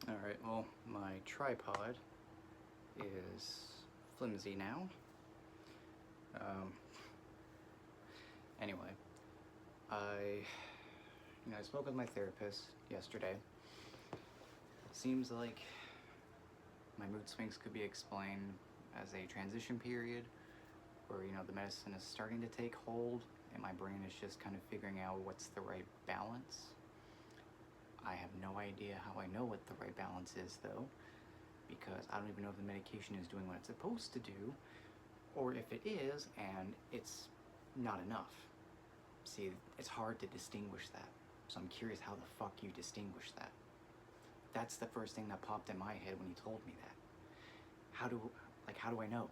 Alright, well, my tripod is flimsy now. Um, anyway, I spoke with my therapist yesterday. Seems like my mood swings could be explained as a transition period where, the medicine is starting to take hold and my brain is just kind of figuring out what's the right balance. I have no idea how I know what the right balance is, though, because I don't even know if the medication is doing what it's supposed to do, or if it is and it's not enough. See, it's hard to distinguish that, so I'm curious how the fuck you distinguish that. That's the first thing that popped in my head when you told me that. How do I know?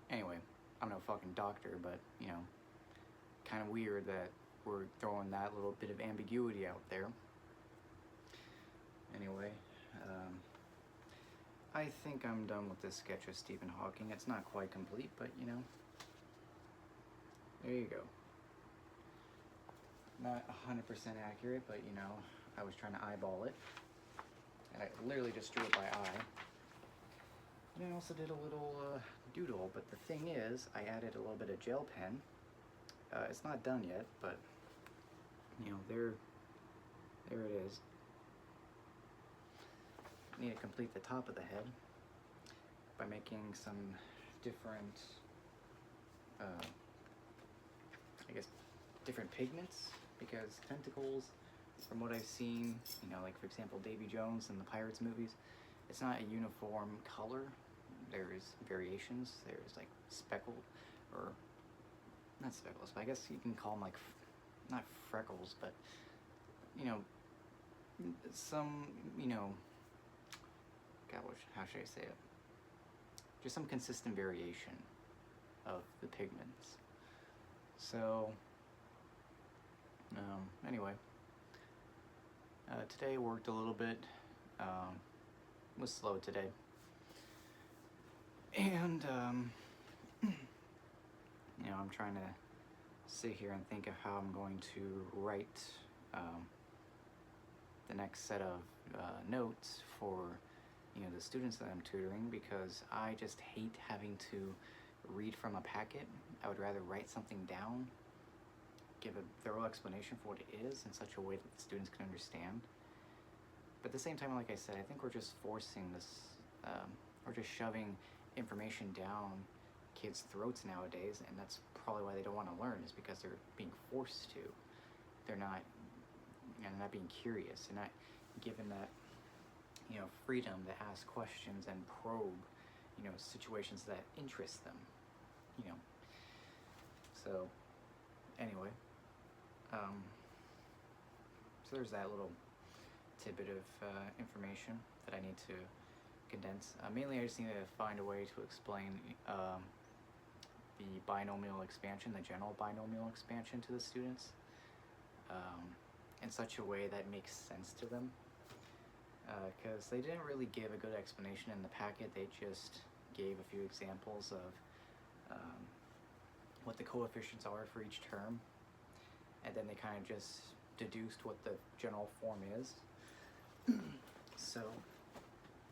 Anyway, I'm no fucking doctor, but, kind of weird that we're throwing that little bit of ambiguity out there. Anyway, I think I'm done with this sketch of Stephen Hawking. It's not quite complete, but, there you go. Not 100% accurate, but, I was trying to eyeball it. And I literally just drew it by eye. And I also did a little doodle, but the thing is, I added a little bit of gel pen. It's not done yet, but, there it is. I need to complete the top of the head by making some different, different pigments, because tentacles, from what I've seen, like for example Davy Jones in the Pirates movies, it's not a uniform color. There's variations. There's like speckled, or not speckles, but I guess you can call them like, not freckles, but some, how should I say it? Just some consistent variation of the pigments. So, anyway, today worked a little bit. Was slow today, and I'm trying to sit here and think of how I'm going to write the next set of notes for the students that I'm tutoring, because I just hate having to read from a packet. I would rather write something down, give a thorough explanation for what it is in such a way that the students can understand. But at the same time, like I said, I think we're just forcing this, we're just shoving information down kids' throats nowadays, and that's probably why they don't want to learn, is because they're being forced to. They're not being curious. They're not given that, freedom to ask questions and probe, situations that interest them, So, anyway, so there's that little tidbit of information that I need to condense. Mainly, I just need to find a way to explain the binomial expansion, the general binomial expansion, to the students in such a way that makes sense to them. Because they didn't really give a good explanation in the packet. They just gave a few examples of what the coefficients are for each term, and then they kind of just deduced what the general form is. So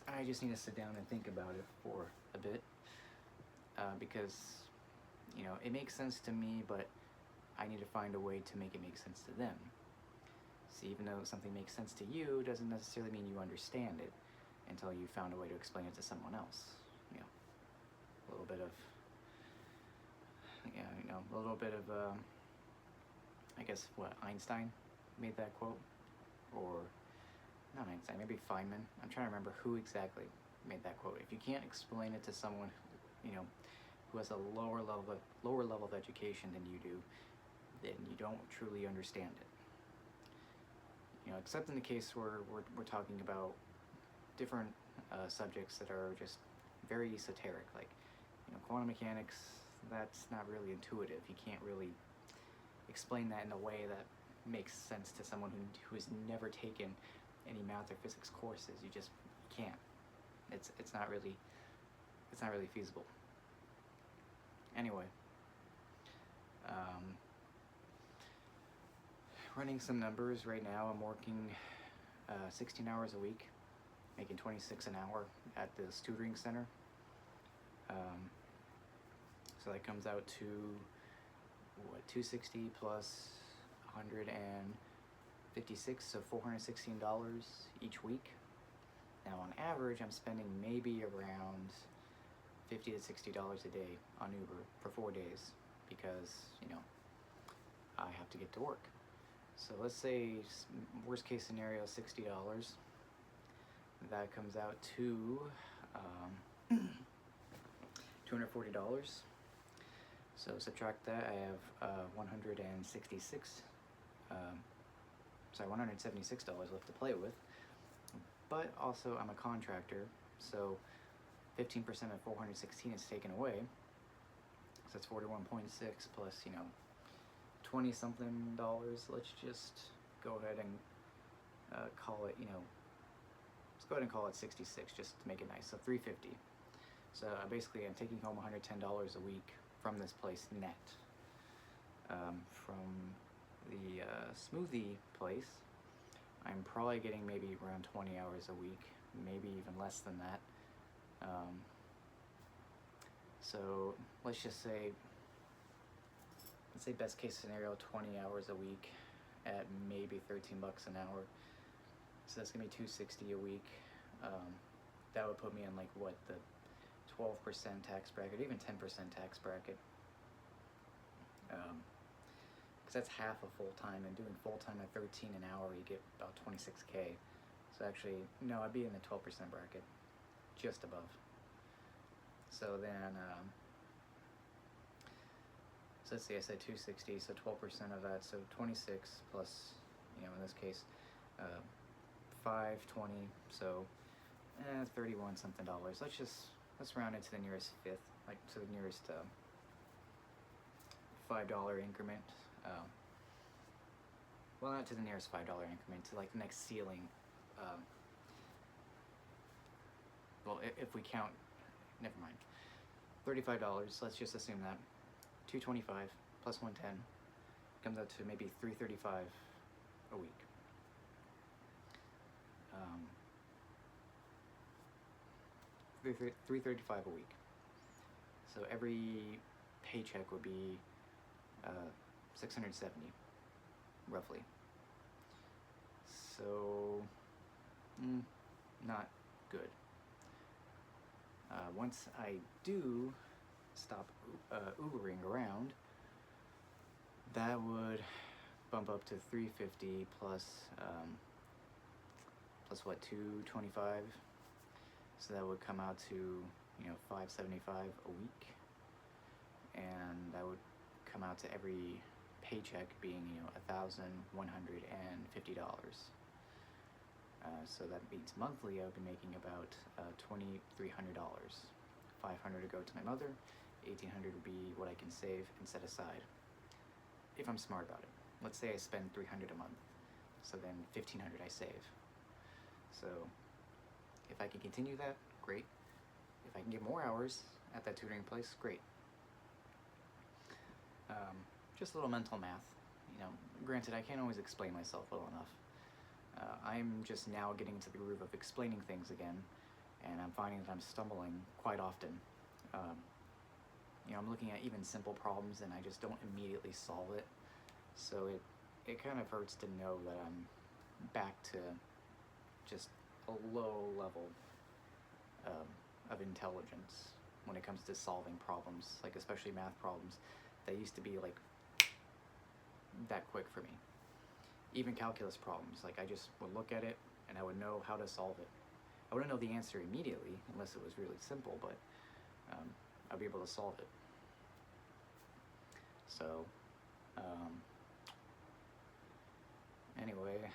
I just need to sit down and think about it for a bit, because it makes sense to me, but I need to find a way to make it make sense to them. See, even though something makes sense to you, doesn't necessarily mean you understand it until you found a way to explain it to someone else. A little bit of, I guess, what, Einstein made that quote? Or, not Einstein, maybe Feynman. I'm trying to remember who exactly made that quote. If you can't explain it to someone, who has a lower level of education than you do, then you don't truly understand it. Except in the case where we're talking about different subjects that are just very esoteric, like quantum mechanics. That's not really intuitive. You can't really explain that in a way that makes sense to someone who has never taken any math or physics courses. You just can't. It's not really feasible. Anyway, running some numbers right now. I'm working 16 hours a week, making 26 an hour at this tutoring center. So that comes out to what, 260 plus 156, so $416 each week. Now on average, I'm spending maybe around $50 to $60 a day on Uber for 4 days because, you know, I have to get to work. So let's say worst case scenario, $60. That comes out to $240. So subtract that, I have $176 left to play with. But also I'm a contractor, so 15% of 416 is taken away. So that's 41.6 plus, you know, 20 something dollars. Let's just go ahead and call it, you know, let's go ahead and call it 66 just to make it nice. So 350. So basically I'm taking home $110 a week from this place net. From the smoothie place, I'm probably getting maybe around 20 hours a week, maybe even less than that. So let's just say, let's say best case scenario, 20 hours a week at maybe 13 bucks an hour. So that's gonna be $260 a week. That would put me in like what, the 12% tax bracket, even 10% tax bracket. Because that's half of full-time, and doing full-time at 13 an hour, you get about 26K. So actually, no, I'd be in the 12% bracket, just above. So then, so let's see, I said 260, so 12% of that, so 26 plus, you know, in this case, 520, so 31 something dollars. Let's round it to the nearest fifth, like to the nearest $5 increment. Well, not to the nearest $5 increment, to like the next ceiling. Well, if we count, never mind. $35. Let's just assume that. 225 plus 110 comes out to maybe $335 a week. $335 a week. So every paycheck would be $670, roughly. So, not good. Once I do stop Ubering around, that would bump up to $350 plus what, $225. So that would come out to, you know, $575 a week, and that would come out to every paycheck being, you know, $1,150. So that means monthly I would be making about $2,300. $500 to go to my mother, $1,800 would be what I can save and set aside, if I'm smart about it. Let's say I spend $300 a month, so then $1,500 I save. So if I can continue that, great. If I can get more hours at that tutoring place, great. Just a little mental math. You know, granted, I can't always explain myself well enough. I'm just now getting to the groove of explaining things again, and I'm finding that I'm stumbling quite often. You know, I'm looking at even simple problems and I just don't immediately solve it. So it kind of hurts to know that I'm back to just a low level of intelligence when it comes to solving problems, like especially math problems that used to be like that quick for me. Even calculus problems, like I just would look at it and I would know how to solve it. I wouldn't know the answer immediately unless it was really simple, but I'd be able to solve it. So anyway,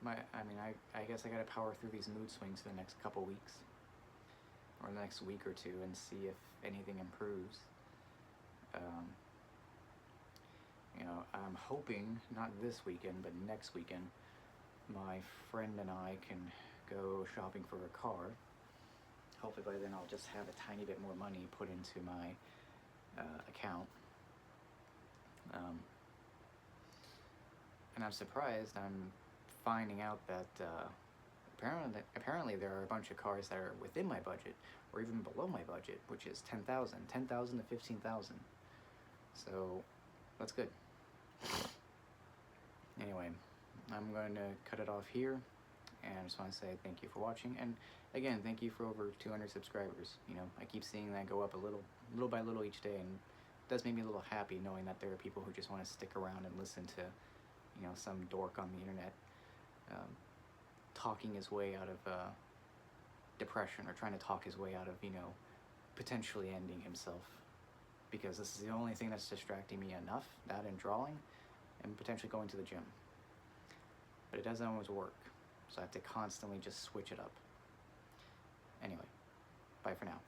I guess I gotta power through these mood swings for the next couple weeks, or the next week or two, and see if anything improves. You know, I'm hoping, not this weekend, but next weekend, my friend and I can go shopping for a car. Hopefully by then I'll just have a tiny bit more money put into my account. And I'm surprised I'm finding out that apparently there are a bunch of cars that are within my budget or even below my budget, which is 10,000 to 15,000. So that's good. Anyway, I'm going to cut it off here, and I just want to say thank you for watching, and again, thank you for over 200 subscribers. You know, I keep seeing that go up little by little each day, and it does make me a little happy knowing that there are people who just want to stick around and listen to, you know, some dork on the internet talking his way out of depression, or trying to talk his way out of, you know, potentially ending himself, because this is the only thing that's distracting me enough, that and drawing, and potentially going to the gym. But it doesn't always work, so I have to constantly just switch it up. Anyway, bye for now.